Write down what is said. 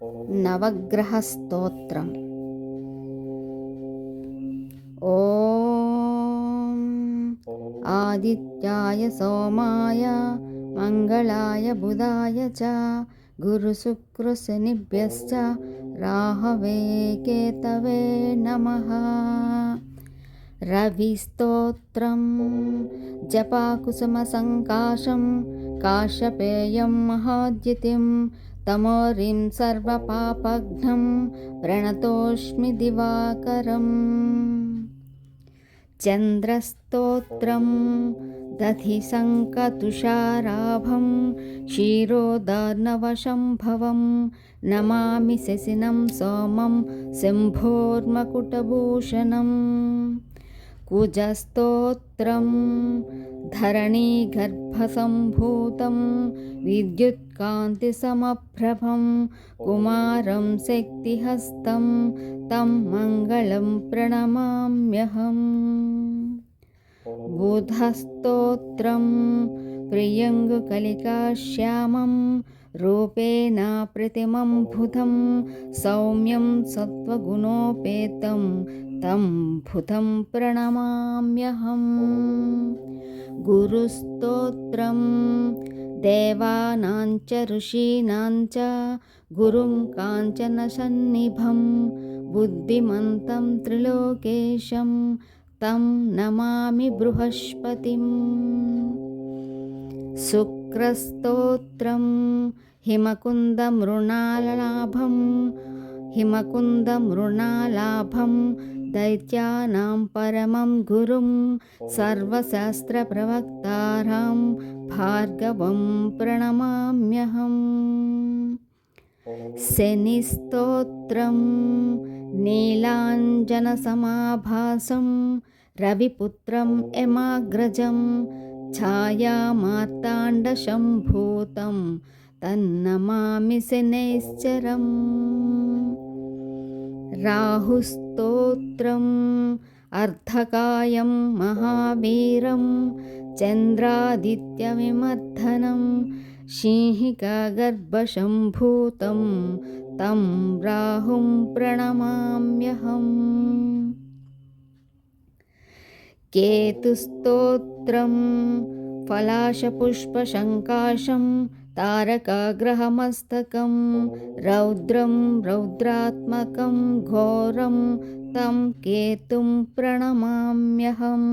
नवग्रहस्तोत्रम्। ॐ आदित्याय सोमाय मङ्गलाय बुधाय च गुरुशुक्रशनिभ्यश्च राहवे केतवे नमः। रविस्तोत्रं जपाकुसुमसङ्काशं काश्यपेयं महाद्युतिं तमोरिं सर्वपापघ्नं प्रणतोऽस्मि दिवाकरम्। चन्द्रस्तोत्रं दधिशङ्खतुषाराभं क्षीरोदार्णवशम्भवं नमामि शशिनं सोमं शम्भोर्मकुटभूषणम्। कुजस्तोत्रं धरणीगर्भसम्भूतं विद्युत्कान्तिसमप्रभं कुमारं शक्तिहस्तं तं मङ्गलं प्रणमाम्यहम्। बुधस्तोत्रं प्रियङ्गुकलिकाश्यामं रूपेण प्रतिमं बुधं सौम्यं सत्त्वगुणोपेतं तं बुधं प्रणमाम्यहम्। गुरुस्तोत्रं देवानां च ऋषीणां च गुरुं काञ्चनसन्निभं बुद्धिमन्तं त्रिलोकेशं तं नमामि बृहस्पतिम्। शुक्रस्तोत्रं हिमकुन्दमृणालाभं दैत्यानां परमं गुरुं सर्वशास्त्रप्रवक्तारं भार्गवं प्रणमाम्यहम्। शनिस्तोत्रं नीलाञ्जनसमाभासं रविपुत्रं यमाग्रजं छायामार्ताण्डसम्भूतं तन्नमामि शनैश्चरम्। राहुस्तोत्रम् अर्धकायं महावीरं चन्द्रादित्यविमर्दनं सिंहिकागर्भसम्भूतं तं राहुं प्रणमाम्यहम्। केतुस्तोत्रं पलाशपुष्पसङ्काशं तारकाग्रहमस्तकं रौद्रं रौद्रात्मकं घोरं तं केतुं प्रणमाम्यहम्।